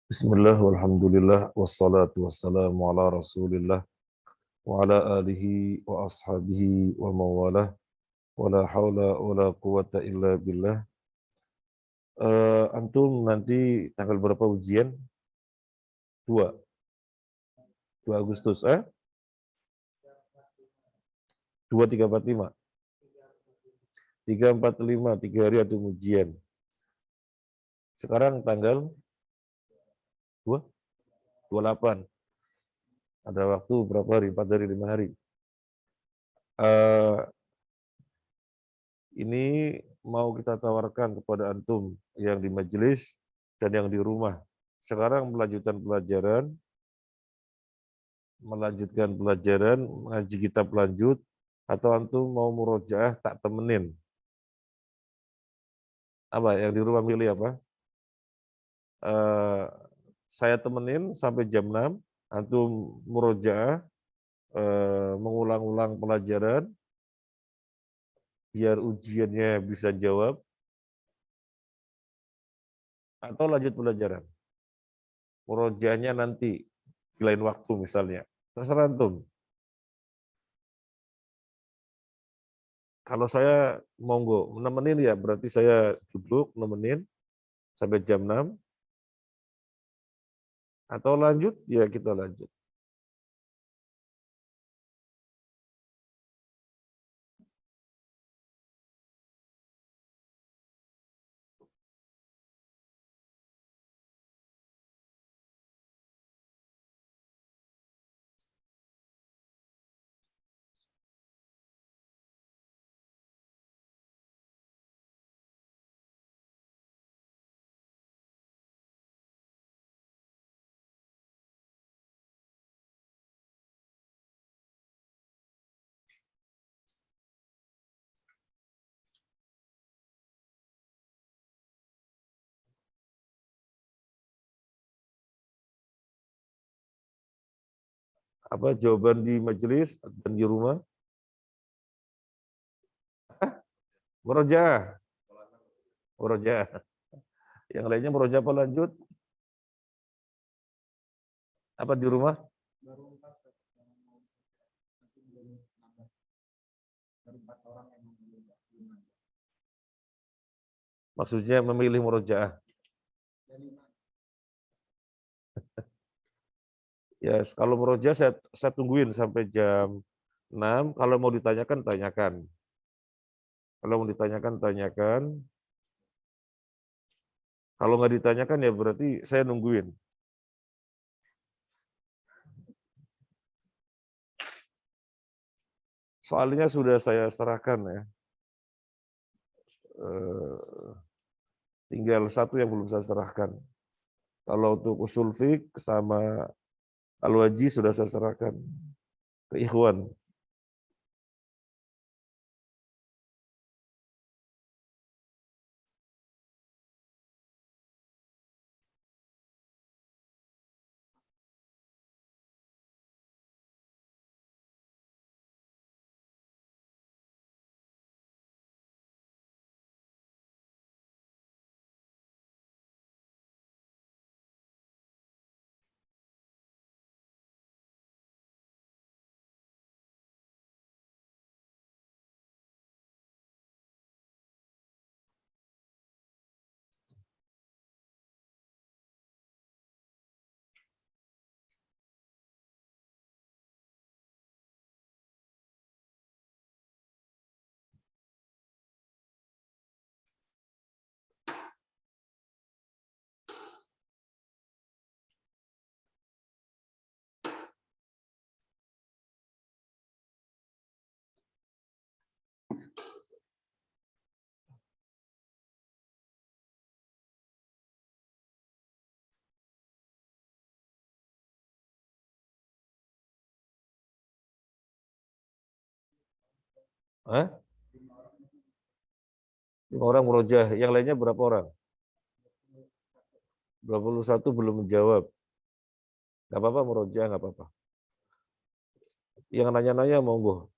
Bismillah, walhamdulillah, wassalatu wassalamu ala rasulillah, wa ala alihi wa ashabihi wa mawalah, wa la hawla wa la quwata illa billah. Antum nanti tanggal berapa ujian? 2, 2 Agustus, 2, 3, 4, 5. 3, 4, 5, 3 hari antum ujian. Sekarang tanggal 2, 28. Ada waktu berapa hari? 4 hari, 5 hari. Eh, Ini mau kita tawarkan kepada antum yang di majelis dan yang di rumah. Sekarang melanjutkan pelajaran, ngaji kitab lanjut, atau antum mau murojaah tak temenin. Apa yang di rumah milih apa? Eh, saya temenin sampai jam 6, antum murojaah, mengulang-ulang pelajaran, biar ujiannya bisa jawab, atau lanjut pelajaran. Murojaahnya nanti, di lain waktu misalnya. Terserah antum. Kalau saya monggo nemenin ya, berarti saya duduk nemenin sampai jam 6, atau lanjut ya kita lanjut. Apa jawaban di majelis dan di rumah? Murojaah, murojaah. Yang lainnya murojaah apa lanjut? Apa di rumah? Maksudnya memilih murojaah. Ya, kalau murojaah saya tungguin sampai jam 6. Kalau mau ditanyakan, tanyakan. Kalau mau ditanyakan, tanyakan. Kalau nggak ditanyakan ya berarti saya nungguin. Soalnya sudah saya serahkan ya. Eh, Tinggal satu yang belum saya serahkan. Kalau untuk usul fiqh sama al-waji sudah saya serahkan ke ikhwan. Hah? 5 orang murojaah, yang lainnya berapa orang? 21 belum menjawab. Nggak apa-apa murojaah, nggak apa-apa. Yang nanya-nanya monggo.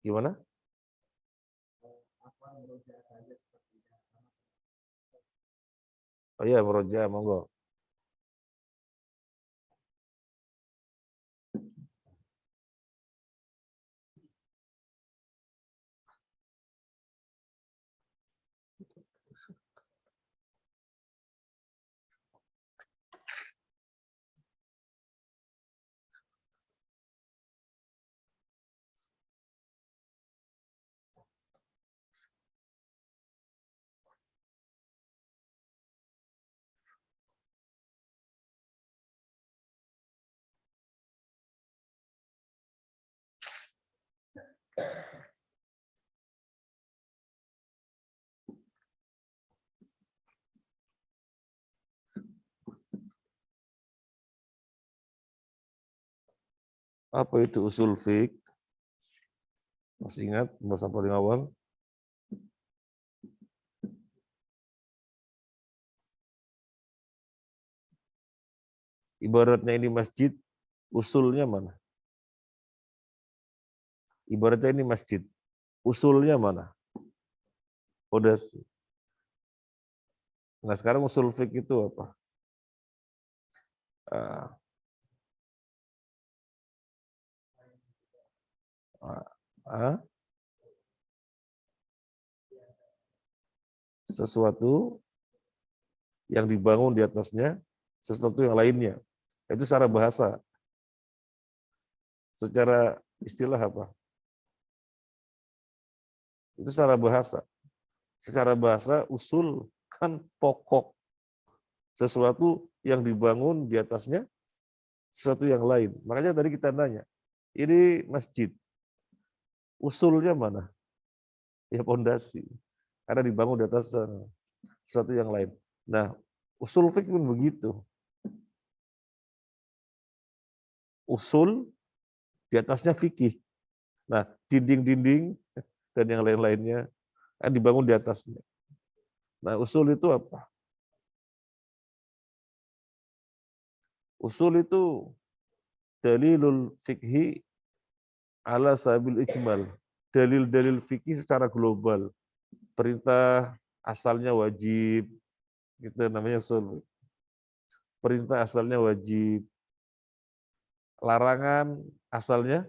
Gimana? Oh iya, meroja, monggo. Apa itu usul fiqh? Masih ingat bahasa paling awal? Ibaratnya ini masjid, usulnya mana? Ibaratnya ini masjid, usulnya mana? Fondasi. Nah sekarang usul fiqh itu apa? Sesuatu yang dibangun di atasnya sesuatu yang lainnya. Itu secara bahasa. Secara istilah apa? Itu secara bahasa. Secara bahasa usul kan pokok. Sesuatu yang dibangun di atasnya sesuatu yang lain. Makanya tadi kita nanya, ini masjid. Usulnya mana? Ya pondasi. Karena dibangun di atas sesuatu yang lain. Nah, usul fikih pun begitu. Usul di atasnya fikih. Nah, dinding-dinding dan yang lain-lainnya kan dibangun di atasnya. Nah, usul itu apa? Usul itu dalilul fikhi ala sabil ijmal. Dalil-dalil fikih secara global. Perintah asalnya wajib, itu namanya usul. Perintah asalnya wajib. Larangan asalnya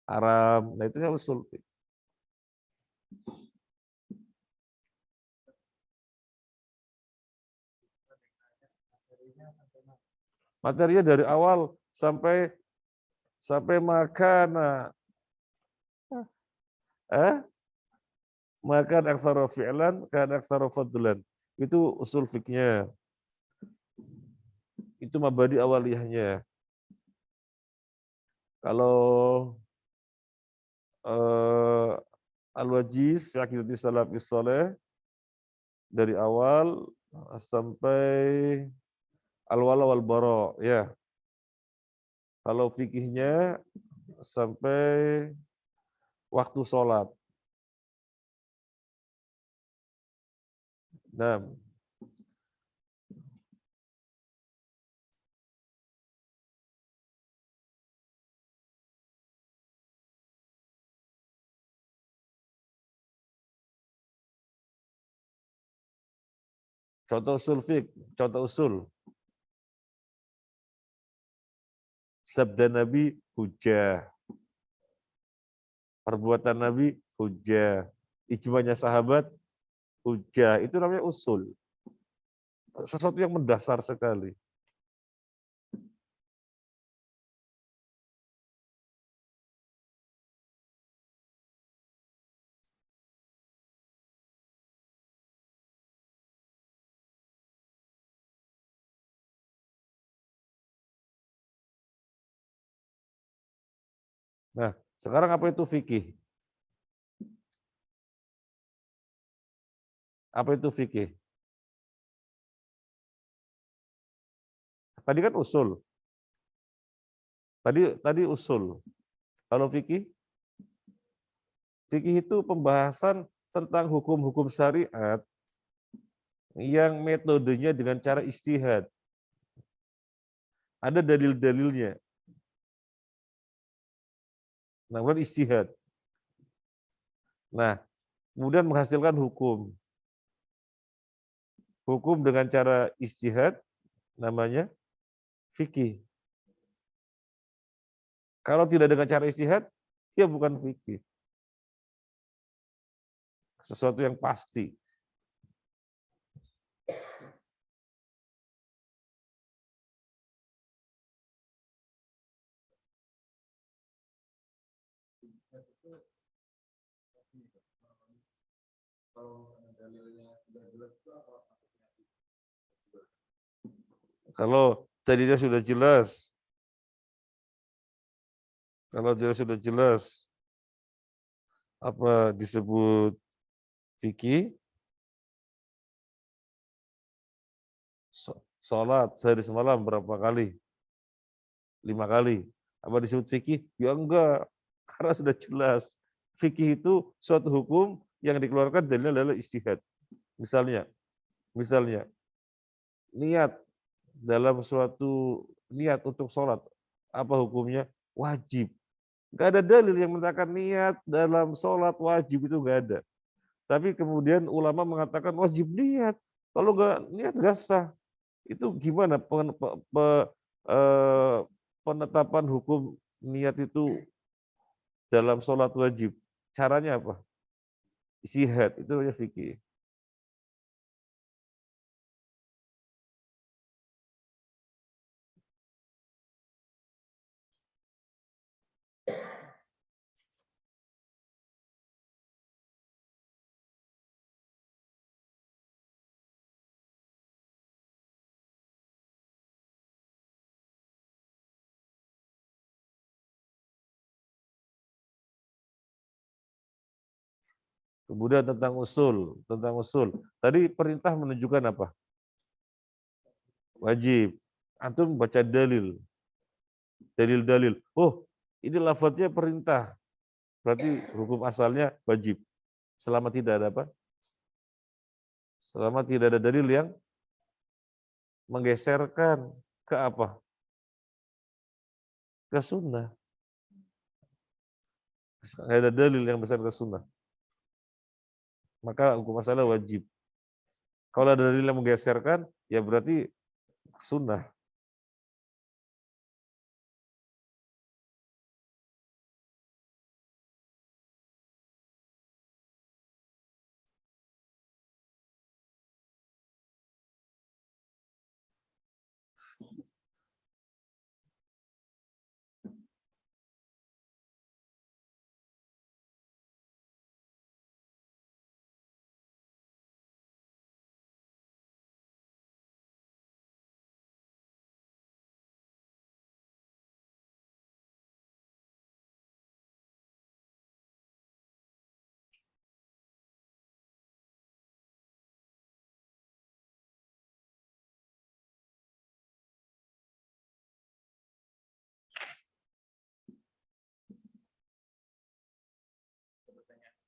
haram. Nah, itu usul. Materinya dari awal sampai makan, makan aktsara fi'lan kan aktsara fadlan. Itu usul fikihnya. Itu mabadi awaliyahnya. Kalau al-wajiz fi aqidati salafis saleh dari awal sampai al-wala wal bara, ya. Kalau fikihnya sampai waktu sholat. Nah, contoh usul fik, contoh usul. Sabda Nabi hujjah. Perbuatan Nabi hujjah. Ijma'nya sahabat hujjah. Itu namanya usul. Sesuatu yang mendasar sekali. Nah, sekarang apa itu fikih? Apa itu fikih? Tadi kan usul. Tadi usul. Kalau fikih itu pembahasan tentang hukum-hukum syariat yang metodenya dengan cara ijtihad. Ada dalil-dalilnya. Namanya ijtihad. Nah, kemudian menghasilkan hukum. Hukum dengan cara ijtihad namanya fikih. Kalau tidak dengan cara ijtihad, ya bukan fikih. Sesuatu yang pasti. Kalau dalilnya sudah jelas, apa disebut fikih? Sholat sehari semalam berapa kali? 5 kali. Apa disebut fikih? Ya enggak, karena sudah jelas. Fikih itu suatu hukum yang dikeluarkan dalilnya adalah ijtihad. Misalnya, niat dalam suatu niat untuk sholat, apa hukumnya? Wajib. Nggak ada dalil yang mengatakan niat dalam sholat wajib, itu nggak ada. Tapi kemudian ulama mengatakan wajib niat. Kalau nggak niat nggak sah. Itu gimana eh, penetapan hukum niat itu dalam sholat wajib? Caranya apa? Ijtihad, itu namanya fikih. Kemudian tentang usul. Tadi perintah menunjukkan apa? Wajib. Antum baca dalil. Dalil-dalil. Oh, ini lafadznya perintah. Berarti hukum asalnya wajib. Selama tidak ada apa? Selama tidak ada dalil yang menggeserkan ke apa? Ke sunnah. Nggak ada dalil yang besar ke sunnah. Maka hukum asalnya wajib. Kalau ada dalil yang menggeserkan, ya berarti sunnah.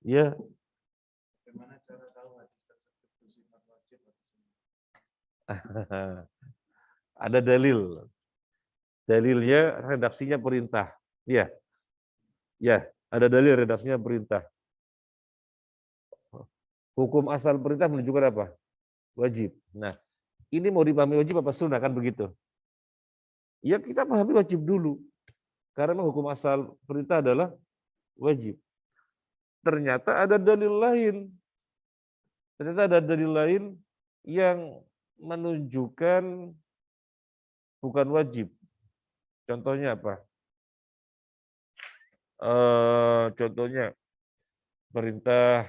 Ya. Ada dalil. Dalilnya redaksinya perintah. Ya, ada dalil redaksinya perintah. Hukum asal perintah menunjukkan apa? Wajib. Nah, ini mau dipahami wajib apa sunnah, kan begitu? Ya kita pahami wajib dulu. Karena hukum asal perintah adalah wajib. Ternyata ada dalil lain. Yang menunjukkan bukan wajib. Contohnya apa? Contohnya perintah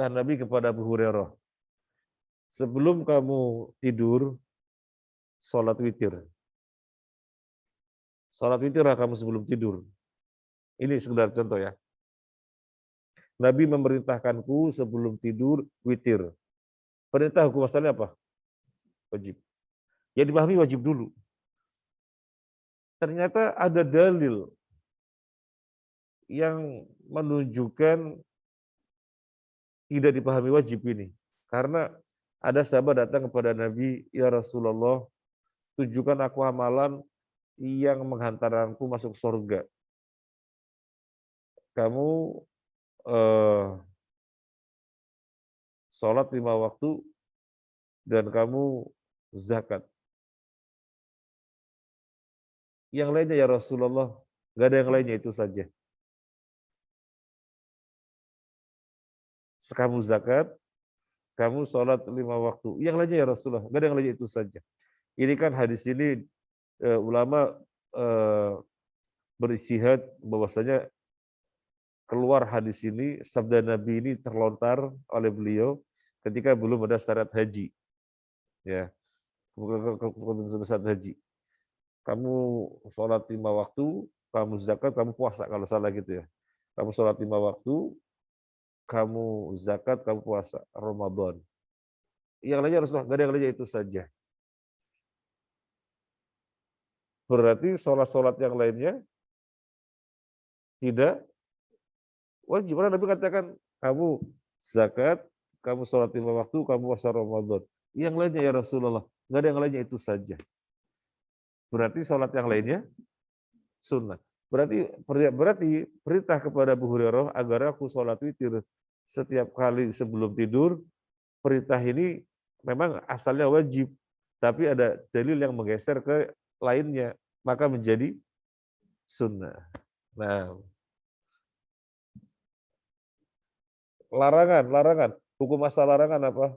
Nabi kepada Abu Hurairah. Sebelum kamu tidur, sholat witir. Sholat witirlah kamu sebelum tidur. Ini sekedar contoh ya. Nabi memerintahkanku sebelum tidur witir. Perintah hukum asalnya apa? Wajib. Ya dipahami wajib dulu. Ternyata ada dalil yang menunjukkan tidak dipahami wajib ini. Karena ada sahabat datang kepada Nabi, ya Rasulullah, tunjukkan aku amalan yang menghantarkanku masuk surga. kamu sholat 5 waktu dan kamu zakat. Yang lainnya ya Rasulullah, nggak ada yang lainnya, itu saja. Kamu zakat, kamu sholat 5 waktu. Yang lainnya ya Rasulullah, nggak ada yang lainnya, itu saja. Ini kan hadis ini ulama berijtihad bahwasanya keluar hadis ini, sabda Nabi ini terlontar oleh beliau ketika belum ada syarat haji. Ya, syarat haji. Kamu sholat 5 waktu, kamu zakat, kamu puasa, kalau salah gitu ya. Kamu sholat 5 waktu, kamu zakat, kamu puasa Ramadan. Yang lainnya Rasulullah, nggak ada yang lainnya, itu saja. Berarti sholat-sholat yang lainnya tidak wajib. Karena Nabi katakan, kamu zakat, kamu sholat 5 waktu, kamu puasa Ramadan. Yang lainnya ya Rasulullah, nggak ada yang lainnya, itu saja. Berarti sholat yang lainnya sunnah. Berarti perintah kepada Abu Hurairah agar aku sholat witir setiap kali sebelum tidur, perintah ini memang asalnya wajib, tapi ada dalil yang menggeser ke lainnya, maka menjadi sunnah. Nah, larangan. Hukum asal larangan apa?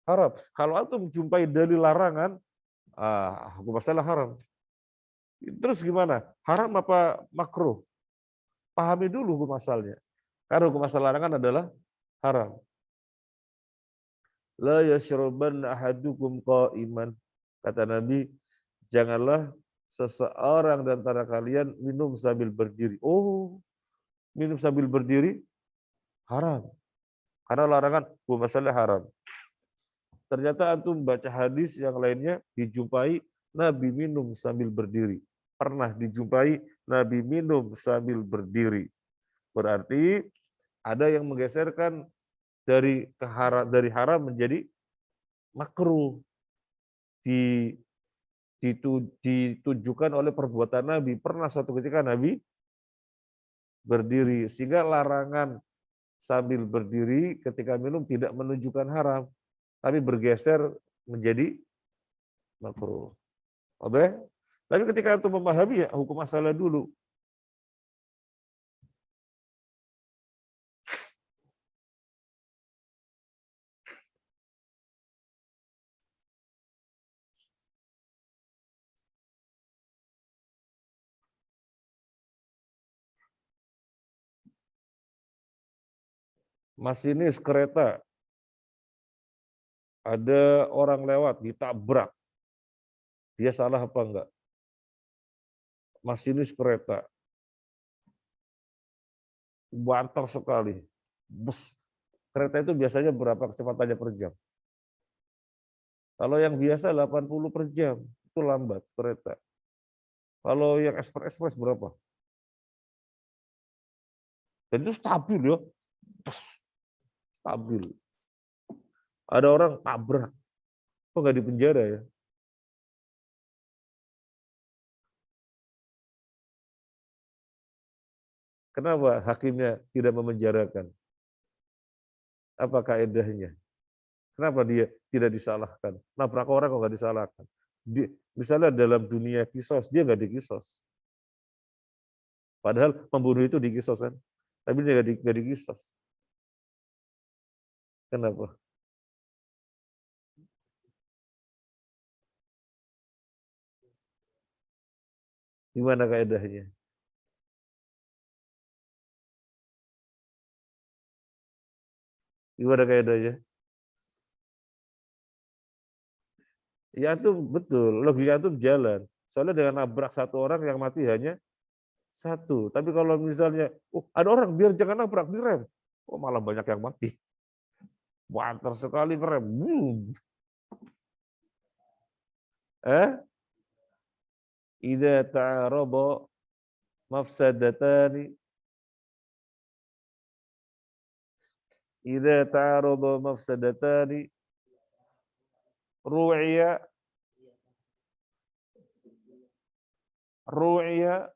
Haram. Kalau antum jumpai dalil larangan, hukum asalnya haram. Terus gimana? Haram apa makruh? Pahami dulu hukum asalnya. Karena hukum asal larangan adalah haram. La yashraban ahadukum qa'iman. Kata Nabi, janganlah seseorang di antara kalian minum sambil berdiri. Oh, minum sambil berdiri haram. Karena larangan hukum asalnya haram. Ternyata antum baca hadis yang lainnya dijumpai Nabi minum sambil berdiri. Pernah dijumpai Nabi minum sambil berdiri. Berarti ada yang menggeserkan dari haram menjadi makruh. Ditujukan oleh perbuatan Nabi. Pernah suatu ketika Nabi berdiri, sehingga larangan sambil berdiri ketika minum tidak menunjukkan haram, tapi bergeser menjadi makruh. Oke? Tapi ketika itu memahami, ya hukum asalnya dulu. Masinis kereta, ada orang lewat ditabrak, dia salah apa enggak? Masinis kereta banter sekali, bus. Kereta itu biasanya berapa kecepatannya per jam? Kalau yang biasa 80 per jam, itu lambat kereta. Kalau yang ekspres berapa? Dan itu stabil ya, stabil. Ada orang tabrak, kok nggak di penjara ya? Kenapa hakimnya tidak memenjarakan? Apa kaedahnya? Kenapa dia tidak disalahkan? Nabrak orang kok nggak disalahkan? Misalnya dalam dunia kisos, dia nggak dikisos. Padahal pembunuh itu dikisos kan? Tapi dia nggak dikisos. Kenapa? Gimana kaedahnya? Gimana kaedahnya? Ya itu betul, logika itu jalan. Soalnya dengan nabrak satu orang yang mati hanya satu. Tapi kalau misalnya, ada orang biar jangan nabrak direm, malah banyak yang mati. Banter sekali ngerem. Idza ta'arada mafsadatani idza ta'arada mafsadatani ru'iya ru'iya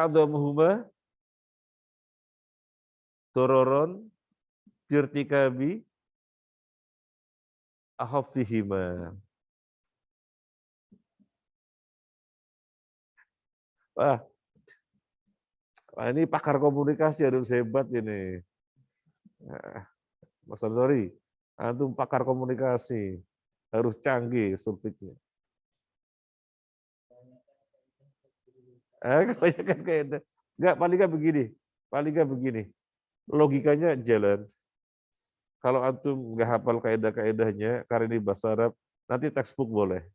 a'dhamuhuma dororon birtikabi ahaffihima. Wah, ini pakar komunikasi harus hebat ini. Mas Ansori, antum pakar komunikasi, harus canggih sulfitnya. Kebanyakan kaidah. Enggak, paling nggak begini. Logikanya jalan. Kalau antum nggak hafal kaidah-kaidahnya, karena ini bahasa Arab, nanti textbook boleh.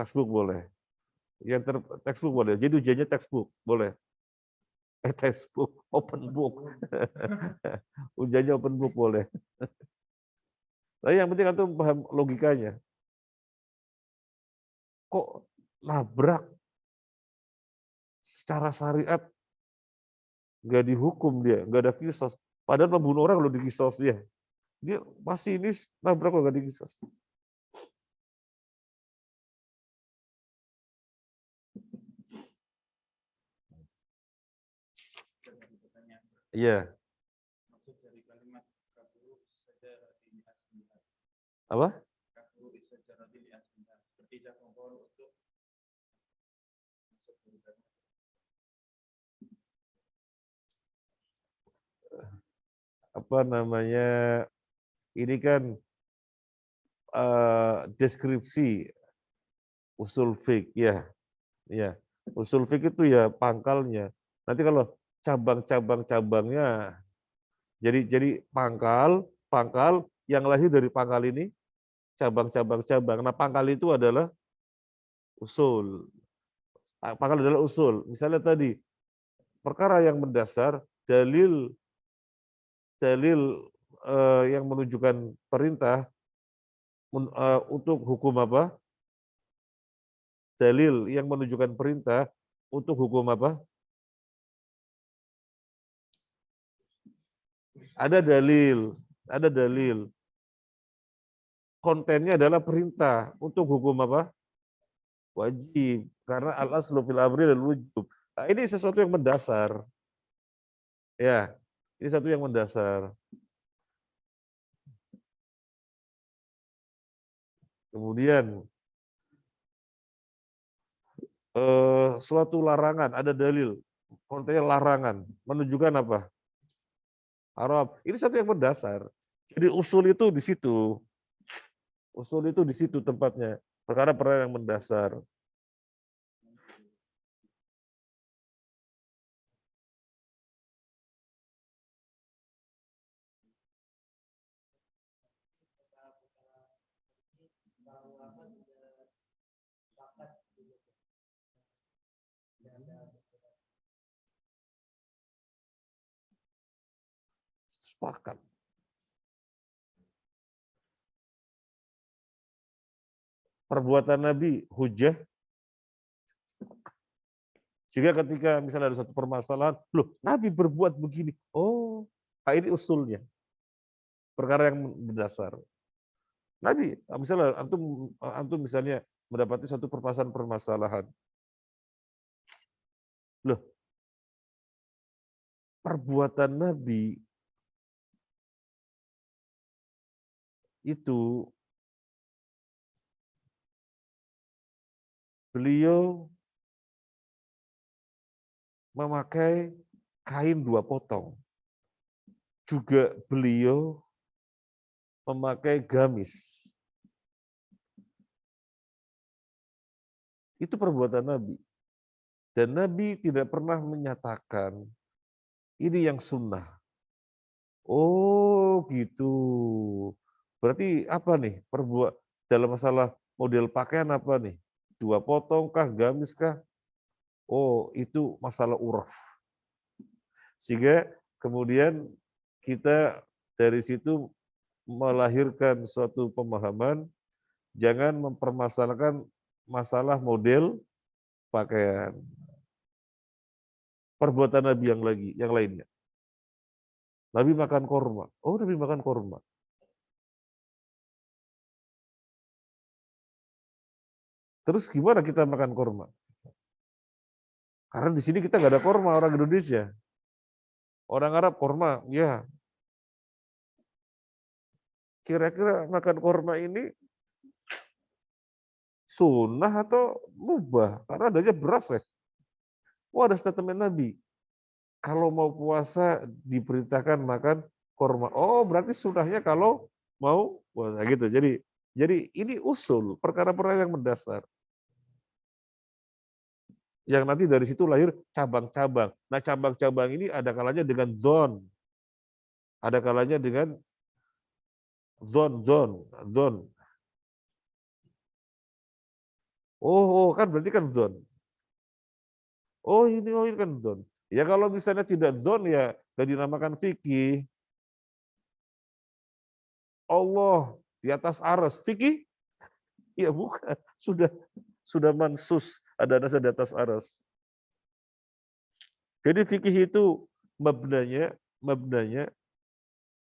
Textbook boleh. Textbook boleh. Jadi ujiannya textbook boleh. Textbook, open book. Ujiannya open book boleh. Tapi yang penting antum paham logikanya. Kok nabrak secara syariat nggak dihukum dia, nggak ada kisos. Padahal membunuh orang lo dikisos dia. Dia masih ini nabrak lo nggak dikisos. Iya. Apa? Apa namanya? Ini kan deskripsi usul fiqh ya. Ya. Usul fiqh itu ya pangkalnya. Nanti kalau cabang-cabang-cabangnya jadi pangkal yang lahir dari pangkal ini cabang-cabang-cabang. Nah, pangkal itu adalah usul. Pangkal adalah usul. Misalnya tadi perkara yang mendasar dalil yang menunjukkan perintah untuk hukum apa? Dalil yang menunjukkan perintah untuk hukum apa? Ada dalil. Kontennya adalah perintah untuk hukum apa? Wajib. Karena al-aslu fil amri dan wujub. Nah, ini sesuatu yang mendasar. Ya, ini satu yang mendasar. Kemudian suatu larangan, ada dalil, kontennya larangan, menunjukkan apa? Arab. Ini satu yang mendasar. Jadi usul itu di situ. Usul itu di situ tempatnya. Perkara-perkara yang mendasar. Sepakat. Perbuatan Nabi hujah. Sehingga ketika misalnya ada satu permasalahan, loh Nabi berbuat begini. Oh, ini usulnya. Perkara yang mendasar. Nabi, misalnya antum misalnya mendapati satu permasalahan. Loh, perbuatan Nabi itu beliau memakai kain 2 potong. Juga beliau memakai gamis. Itu perbuatan Nabi. Dan Nabi tidak pernah menyatakan ini yang sunnah. Oh gitu. Berarti apa nih? Dalam masalah model pakaian apa nih? 2 potong kah? Gamis kah? Oh itu masalah uraf. Sehingga kemudian kita dari situ melahirkan suatu pemahaman, jangan mempermasalahkan masalah model pakaian. Perbuatan Nabi yang lainnya. Nabi makan korma. Oh, Nabi makan korma. Terus gimana kita makan korma? Karena di sini kita nggak ada korma orang Indonesia. Orang Arab korma, ya. Kira-kira makan korma ini sunnah atau mubah? Karena adanya beras ya. Wah, ada statement Nabi. Kalau mau puasa diperintahkan makan korma. Oh, berarti sunnahnya kalau mau puasa gitu. Jadi ini usul, perkara-perkara yang mendasar. Yang nanti dari situ lahir cabang-cabang. Nah, cabang-cabang ini ada kalanya dengan don, ada kalanya dengan don. Oh, kan berarti kan don. Oh ini kan don. Ya kalau misalnya tidak don ya gak dinamakan fikih. Allah di atas aras. Fikih? Ya bukan. Sudah mansus. Ada nasa di atas aras. Jadi fikih itu mabnanya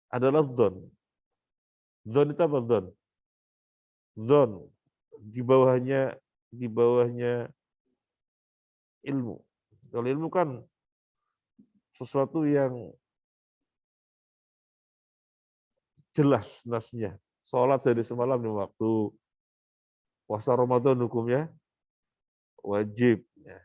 adalah don. Don itu apa don? Don di bawahnya ilmu. Kalau ilmu kan sesuatu yang jelas nasnya. Sholat dari semalam di waktu, puasa Ramadan hukumnya wajib. Ya.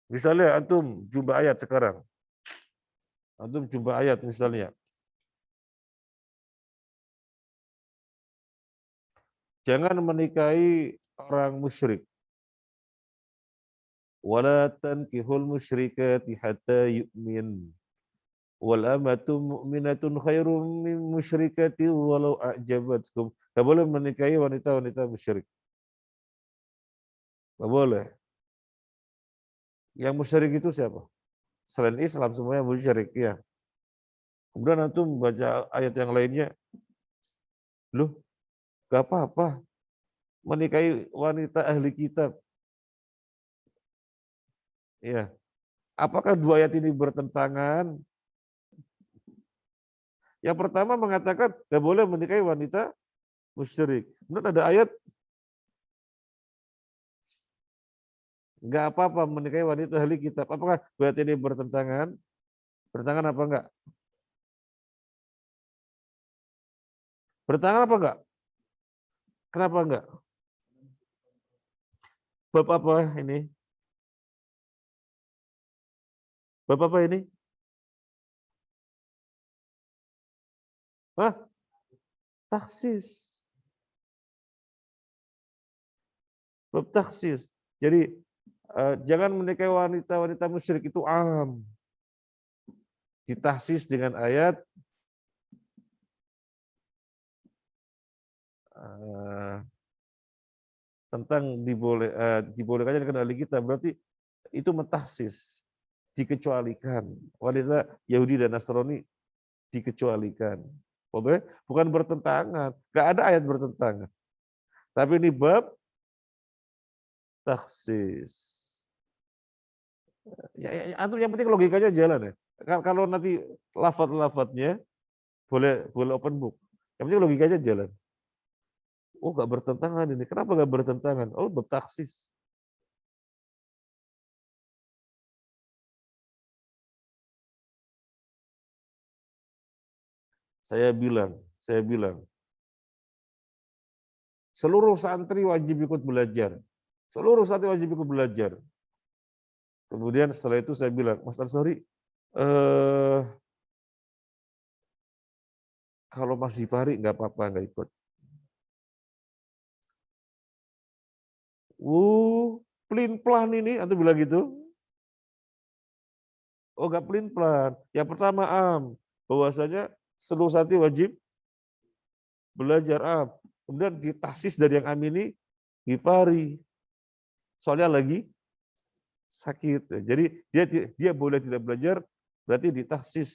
Misalnya antum jumpa ayat sekarang, antum jumpa ayat misalnya, jangan menikahi orang musyrik. Wala tankihul musyrikati hatta yu'min. Wal amatu mu'minatun khairum min musyrikati walau a'jabatkum. Tidak boleh menikahi wanita-wanita musyrik. Tidak boleh. Yang musyrik itu siapa? Selain Islam semuanya musyrik, ya. Kemudian antum baca ayat yang lainnya, loh, gak apa-apa menikahi wanita ahli kitab. Ya. Apakah dua ayat ini bertentangan? Yang pertama mengatakan gak boleh menikahi wanita musyrik. Kemudian ada ayat gak apa-apa menikahi wanita ahli kitab. Apakah dua ayat ini bertentangan? Bertentangan apa enggak? Bertentangan apa enggak? Kenapa enggak? Bab apa ini? Bab apa ini? Hah? Taksis. Bab taksis. Jadi jangan menikahi wanita-wanita musyrik itu am. Ditahsis dengan ayat tentang dibolehkannya dengan ahli kita, berarti itu mentahsis, dikecualikan. Wanita Yahudi dan Nasrani dikecualikan. Bukan bertentangan, nggak ada ayat bertentangan. Tapi ini bab taksis. Yang penting logikanya jalan ya. Kalau nanti lafadz-lafadznya boleh open book. Yang penting logikanya jalan. Oh, nggak bertentangan ini. Kenapa nggak bertentangan? Oh, bab taksis. Saya bilang, seluruh santri wajib ikut belajar. Seluruh santri wajib ikut belajar. Kemudian setelah itu saya bilang, Mas Ansori, kalau Mas Hifari nggak apa-apa, nggak ikut. Pelin-pelan ini, atau bilang gitu. Oh, nggak pelin-pelan. Yang pertama bahwasanya seluruh santri wajib belajar Kemudian ditahsis dari yang ini Hifari. Soalnya lagi sakit. Jadi dia boleh tidak belajar, berarti ditahsis.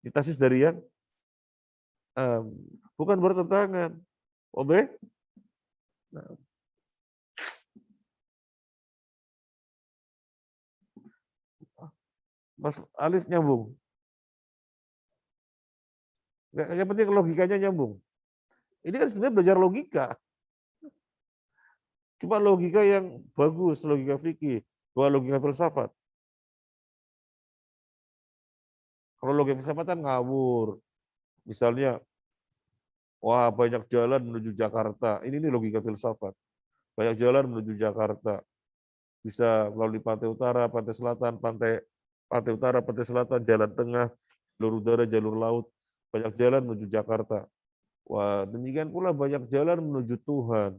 Ditahsis dari yang bukan bertentangan. Oke? Nah, Mas Alif nyambung. Yang penting logikanya nyambung. Ini kan sebenarnya belajar logika. Cuma logika yang bagus, logika fikih, bukan logika filsafat. Kalau logika filsafat kan ngawur. Misalnya, wah banyak jalan menuju Jakarta. Ini logika filsafat. Banyak jalan menuju Jakarta. Bisa melalui pantai utara, pantai selatan, pantai utara, pantai selatan, jalan tengah, jalur udara, jalur laut. Banyak jalan menuju Jakarta. Wah, demikian pula banyak jalan menuju Tuhan.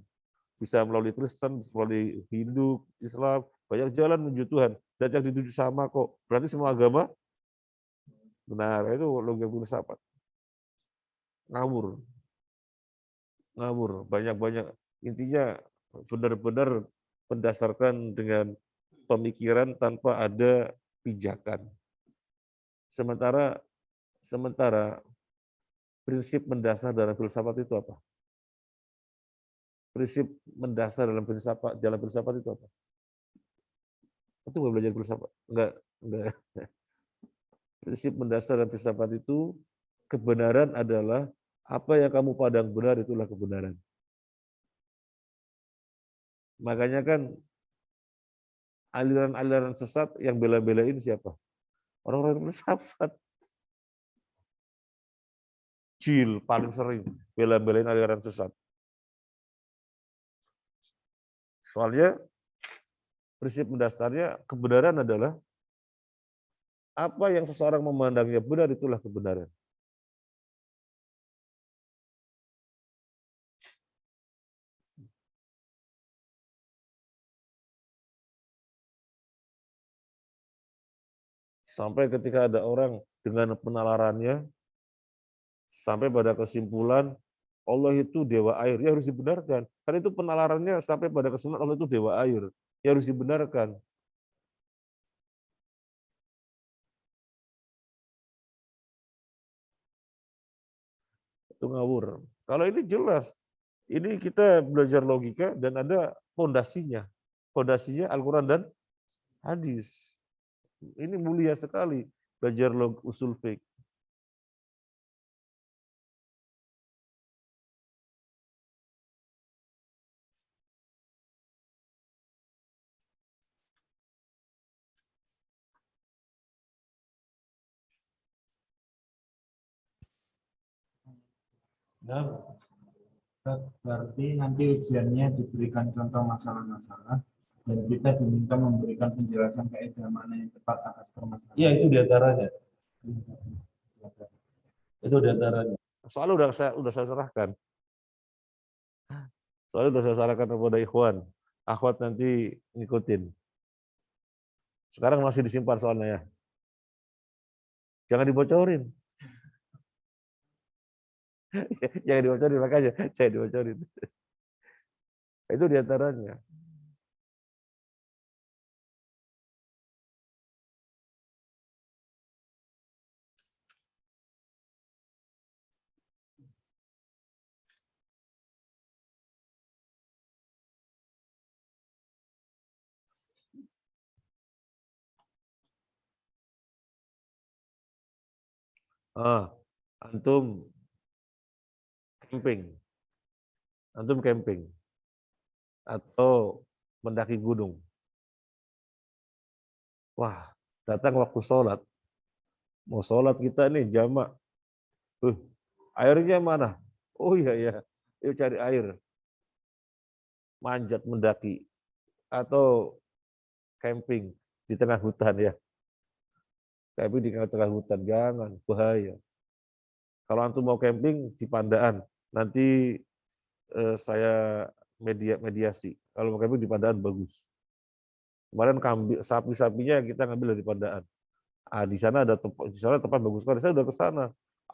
Bisa melalui Kristen, melalui Hindu, Islam, banyak jalan menuju Tuhan. Dan yang dituju sama kok. Berarti semua agama benar. Itu logika filsafat. Ngawur. Ngawur. Banyak-banyak. Intinya benar-benar mendasarkan dengan pemikiran tanpa ada pijakan. Sementara prinsip mendasar dalam filsafat itu apa? Prinsip mendasar dalam filsafat itu apa? Itu nggak belajar filsafat? Enggak. Prinsip mendasar dalam filsafat itu kebenaran adalah apa yang kamu pandang benar itulah kebenaran. Makanya kan aliran-aliran sesat yang bela-belain siapa? Orang-orang filsafat. Jil paling sering bela-belain aliran sesat. Soalnya prinsip mendasarnya kebenaran adalah apa yang seseorang memandangnya benar itulah kebenaran. Sampai ketika ada orang dengan penalarannya sampai pada kesimpulan Allah itu dewa air, ya harus dibenarkan. Karena itu penalarannya sampai pada kesimpulan Allah itu dewa air, ya harus dibenarkan. Itu ngawur. Kalau ini jelas, ini kita belajar logika dan ada fondasinya. Fondasinya Al-Quran dan hadis. Ini mulia sekali belajar usul fiqh. Nah, berarti nanti ujiannya diberikan contoh masalah-masalah dan kita diminta memberikan penjelasan kaidah mana yang tepat atas permasalahan. Iya, itu diantaranya. Itu diantaranya. Soalnya udah saya serahkan. Soalnya udah saya serahkan kepada ikhwan. Akhwat nanti ngikutin. Sekarang masih disimpan soalnya ya. Jangan dibocorin. Jangan dibocorin, makanya saya dibocorin. Itu diantaranya. Antum camping. Antum camping. Atau mendaki gunung. Wah, datang waktu sholat. Mau sholat kita nih jamak. Airnya mana? Oh iya ya, yuk cari air. Manjat mendaki. Atau camping di tengah hutan ya. Camping di tengah hutan, jangan, bahaya. Kalau antum mau camping di Pandaan, nanti saya mediasi. Kalau mau camping di Pandaan bagus. Kemarin sapi-sapinya kita ngambil dari Pandaan. Di sana ada tempat, di sana tempat bagus sekali. Saya udah ke sana.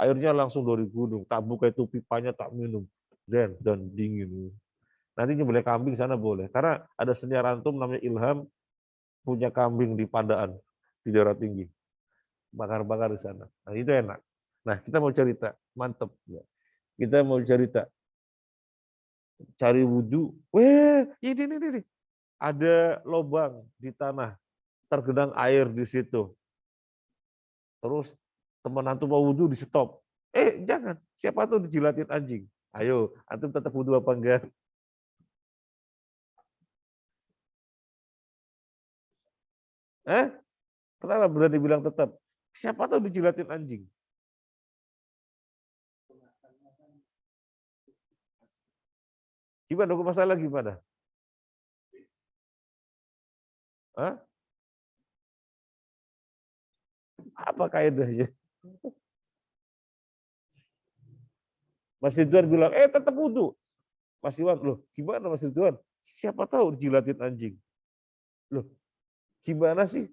Airnya langsung dari gunung. Tak buka itu pipanya, tak minum. Dan dingin. Nanti boleh kambing sana boleh. Karena ada senior antum namanya Ilham punya kambing di Pandaan di daerah tinggi. Bakar-bakar di sana. Nah, itu enak. Nah, kita mau cerita, mantep. Kita mau cari wudhu. Ini. Ada lubang di tanah, tergenang air di situ. Terus teman antum mau wudhu di stop. Jangan, siapa tuh dijilatin anjing. Ayo, antum tetap wudhu apa enggak? Kenapa berani bilang tetap? Siapa tahu dijilatin anjing. Gimana hukum masalah gimana? Hah? Apa kaidahnya? Mas Ridwan bilang, tetap wudhu. Mas Iwan, loh gimana Mas Ridwan? Siapa tahu dijilatin anjing. Loh, gimana sih?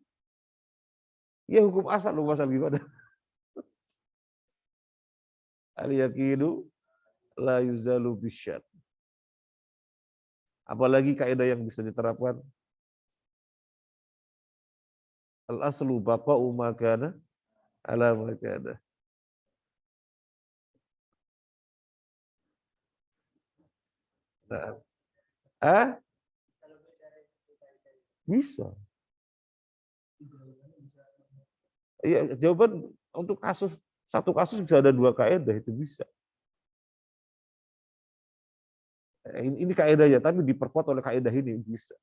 Ya hukum asal loh, asal gimana? Al-yaqinu la yuzalu bisyad. Apalagi kaidah yang bisa diterapkan. Al-aslu baqa'u ma kana ala ma kana. Nah. Bisa. Iya, jawaban untuk satu kasus bisa ada 2 kaidah, itu bisa. Ini kaidahnya, tapi diperkuat oleh kaidah ini bisa.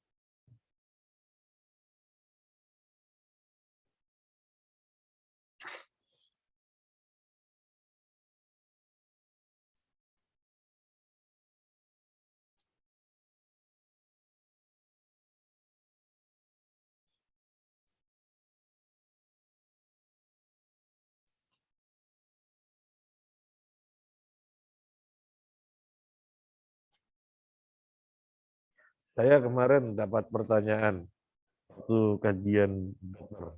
Saya kemarin dapat pertanyaan waktu kajian dokter.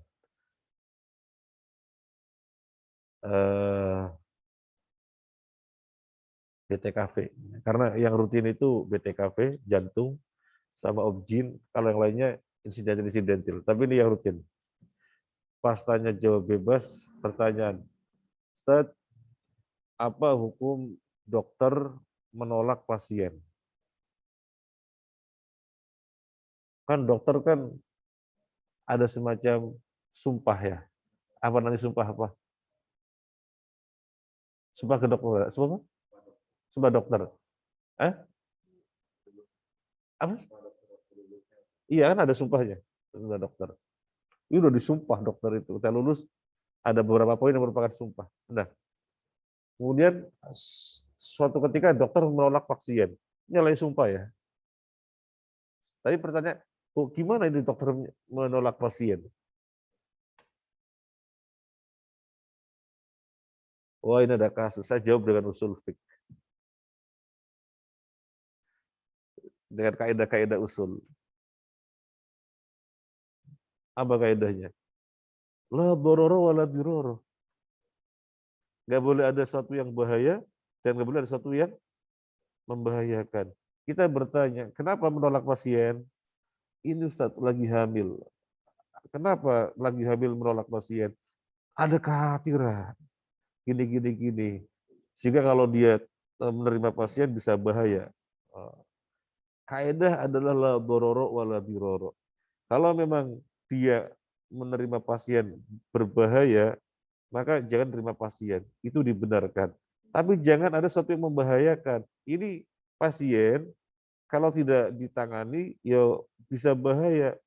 BTKV. Karena yang rutin itu BTKV, jantung, sama objin. Kalau yang lainnya insidentil. Tapi ini yang rutin. Pas tanya jawab bebas, pertanyaan. Ustaz, apa hukum dokter menolak pasien? Kan dokter kan ada semacam sumpah ya. Apa nanti sumpah apa? Sumpah ke dokter. Sumpah apa? Sumpah dokter. Apa? Iya kan ada sumpahnya. Sumpah dokter. Ini udah disumpah dokter itu. Kita lulus ada beberapa poin yang merupakan sumpah. Nah, kemudian suatu ketika dokter menolak pasien. Nyalain sumpah ya. Tapi pertanyaan, gimana ini dokter menolak pasien? Wah, ini ada kasus. Saya jawab dengan usul fiqh. Dengan kaidah-kaidah usul. Apa kaidahnya? La dororo wa la diroro. Nggak boleh ada sesuatu yang bahaya dan nggak boleh ada sesuatu yang membahayakan. Kita bertanya, kenapa menolak pasien? Ini Ustaz lagi hamil. Kenapa lagi hamil menolak pasien? Ada kekhawatiran. Gini. Sehingga kalau dia menerima pasien bisa bahaya. Kaidah adalah la dororo wa la diroro. Kalau memang dia menerima pasien berbahaya, maka jangan terima pasien. Itu dibenarkan. Tapi jangan ada sesuatu yang membahayakan. Ini pasien kalau tidak ditangani, ya bisa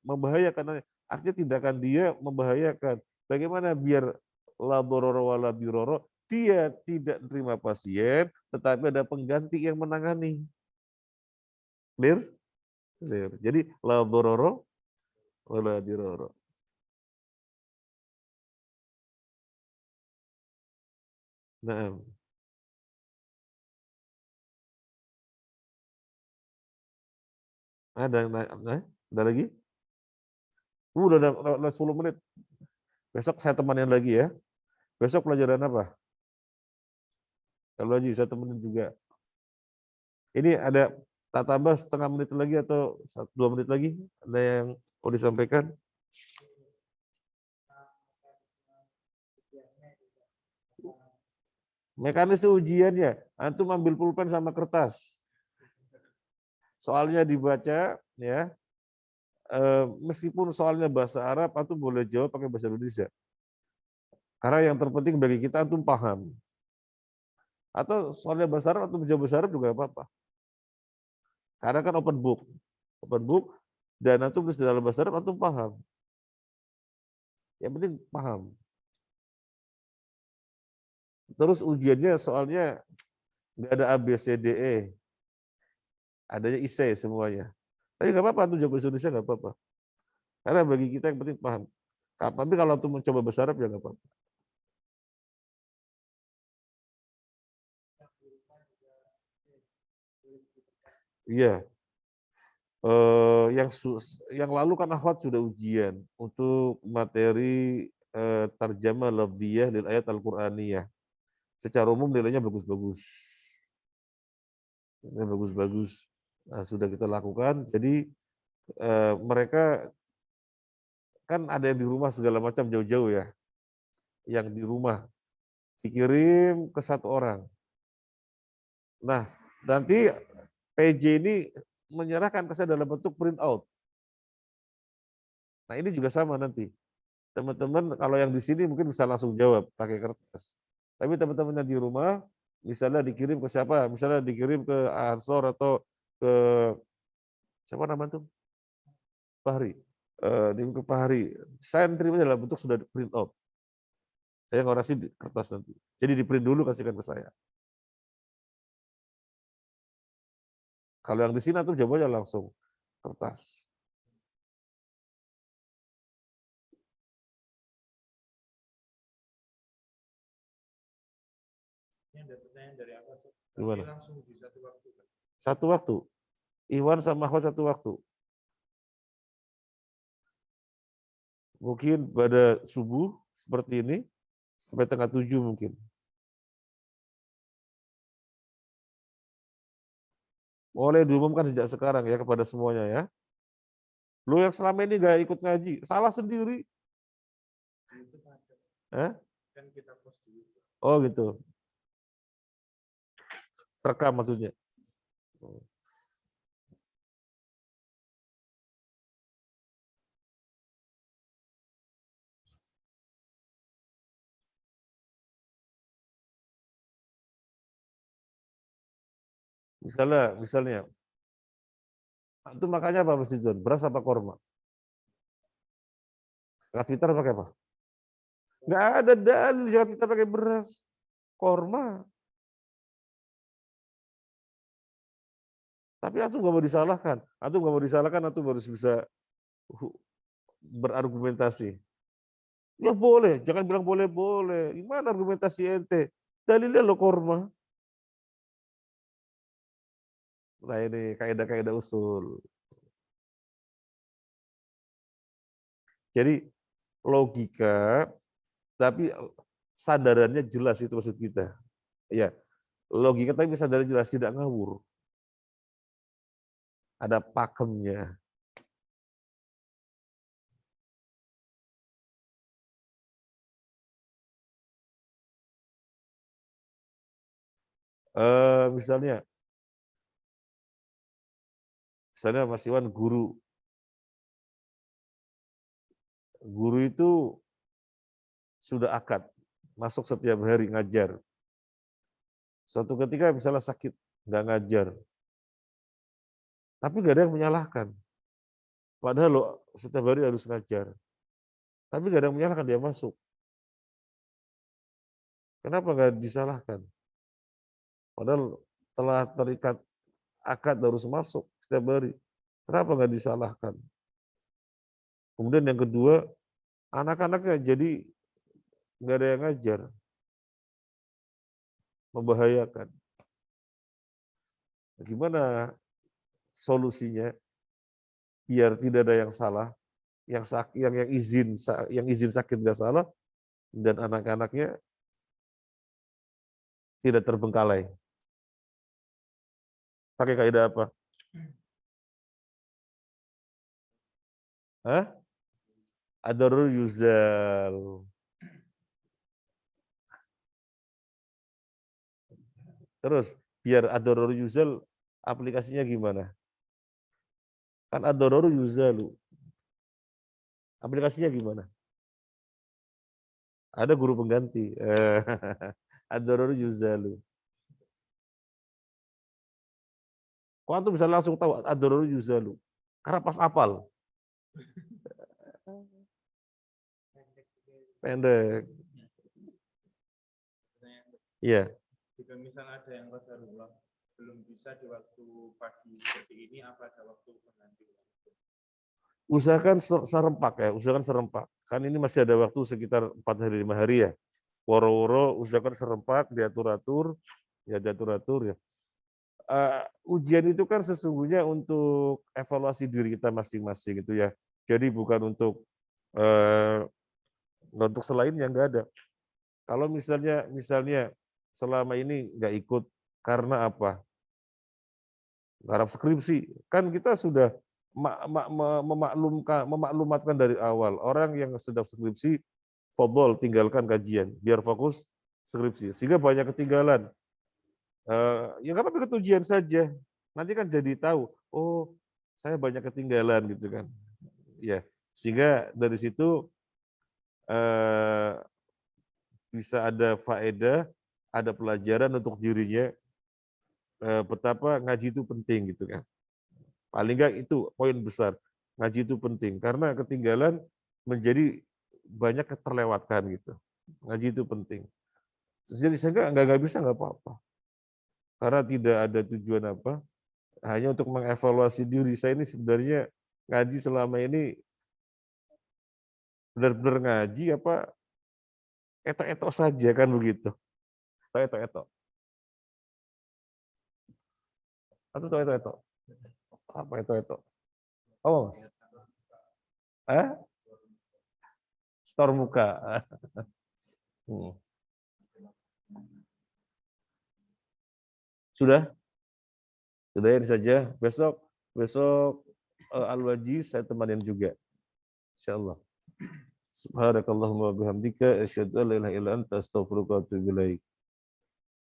membahayakan. Artinya tindakan dia membahayakan. Bagaimana biar la dororo wa la diroro, dia tidak terima pasien, tetapi ada pengganti yang menangani. Clear? Clear. Jadi la dororo wa la diroro. Nah, ada lagi? Udah 10 menit. Besok saya temanin lagi ya. Besok pelajaran apa? Kalau lagi saya temenin juga. Ini ada tak tambah setengah menit lagi atau 2 menit lagi? Ada yang mau disampaikan? Mekanisme ujiannya, antum ambil pulpen sama kertas. Soalnya dibaca, ya. Meskipun soalnya bahasa Arab, antum boleh jawab pakai bahasa Indonesia. Karena yang terpenting bagi kita antum paham. Atau soalnya bahasa Arab atau jawab bahasa Arab juga apa-apa. Karena kan open book. Open book dan antum tulis dalam bahasa Arab antum paham. Yang penting paham. Terus ujiannya soalnya nggak ada A, B, C, D, E. Adanya IC semuanya. Tapi nggak apa-apa, antum jawab bahasa Indonesia nggak apa-apa. Karena bagi kita yang penting paham. Tapi kalau antum mencoba bahasa Arab ya nggak apa-apa. Iya. Yang lalu kan akhwat sudah ujian untuk materi tarjamah lafziyah lil ayat al-Qur'aniyah. Secara umum nilainya bagus-bagus. Nilainya bagus-bagus. Nah, sudah kita lakukan. Jadi mereka kan ada yang di rumah segala macam jauh-jauh ya. Yang di rumah dikirim ke satu orang. Nah, nanti PJ ini menyerahkan ke saya dalam bentuk print out. Nah, ini juga sama nanti. Teman-teman kalau yang di sini mungkin bisa langsung jawab pakai kertas. Tapi teman-teman yang di rumah misalnya dikirim ke siapa? Misalnya dikirim ke Ansor atau ke siapa nama itu? Fahri. Ke Fahri. Saya terima dalam bentuk sudah print out. Saya ngorasi di kertas nanti. Jadi di print dulu kasihkan ke saya. Kalau yang di sini tuh jawabannya langsung kertas. Ini ada pertanyaan dari apa? Gimana? Langsung di satu waktu. Satu waktu. Iwan sama Khos satu waktu. Mungkin pada subuh seperti ini sampai tengah 7 mungkin. Boleh diumumkan sejak sekarang ya kepada semuanya ya. Lu yang selama ini gak ikut ngaji, salah sendiri. Kan kita post di YouTube. Oh gitu. Rekam maksudnya. Misalnya, itu makanya apa Mas Ridwan? Beras apa korma? Zakat fitrah pakai apa? Nggak ada dalil zakat fitrah pakai beras. Korma. Tapi antum nggak mau disalahkan. Antum nggak mau disalahkan, antum harus bisa berargumentasi. Ya boleh, jangan bilang boleh-boleh. Gimana argumentasi ente? Dalilnya lo korma. Nah ini kaidah-kaidah usul. Jadi logika, tapi sadarannya jelas itu maksud kita. Ya, logika tapi sadarannya jelas, tidak ngawur. Ada pakemnya. Misalnya Mas Iwan guru itu sudah akad masuk setiap hari ngajar. Suatu ketika misalnya sakit nggak ngajar, tapi nggak ada yang menyalahkan. Padahal lo setiap hari harus ngajar, tapi nggak ada yang menyalahkan dia masuk. Kenapa nggak disalahkan? Padahal telah terikat akad harus masuk setiap hari. Kenapa nggak disalahkan? Kemudian yang kedua, anak-anaknya jadi nggak ada yang ngajar, membahayakan. Gimana solusinya biar tidak ada yang salah, yang izin sakit nggak salah, dan anak-anaknya tidak terbengkalai? Pakai kaidah apa? Hah? Ad-darur yuzal. Terus biar ad-dararu yuzal aplikasinya gimana? Kan ad-dararu yuzalu. Aplikasinya gimana? Ada guru pengganti. Ad-dararu yuzalu. Kok antum bisa langsung tahu ad-dararu yuzalu? Karena pas apal. Pendek. Iya. Jika misalnya ada yang qadarullah belum bisa di waktu pagi seperti ini, apa ada waktu pengganti? Usahakan serempak ya, usahakan serempak. Kan ini masih ada waktu sekitar 4 hari 5 hari ya. Woro-woro usahakan serempak, diatur-atur, ya diatur-atur ya. Ujian itu kan sesungguhnya untuk evaluasi diri kita masing-masing gitu ya. Jadi bukan untuk selainnya nggak ada. Kalau misalnya selama ini nggak ikut karena apa? Garap skripsi, kan kita sudah memaklumatkan dari awal orang yang sedang skripsi, fadhol tinggalkan kajian biar fokus skripsi, sehingga banyak ketinggalan. Ya nggak apa-apa, ikut ujian saja, nanti kan jadi tahu, oh saya banyak ketinggalan gitu kan, ya sehingga dari situ bisa ada faedah, ada pelajaran untuk dirinya, betapa ngaji itu penting gitu kan. Paling enggak itu poin besar. Ngaji itu penting karena ketinggalan menjadi banyak terlewatkan gitu. Ngaji itu penting. Jadi saya nggak bisa nggak apa-apa. Karena tidak ada tujuan apa, hanya untuk mengevaluasi diri saya ini sebenarnya ngaji selama ini benar-benar ngaji apa etok-etok saja kan begitu. Etok-etok. Atau etok-etok. Apa etok-etok? Oh, Mas. Store muka. Sudah? Sudah ya saja. Besok Al-Wajiz saya temanin juga. Insyaallah. Subhanakallahumma wa bihamdika asyhadu an la ilaha illa anta astaghfiruka wa atubu ilaik.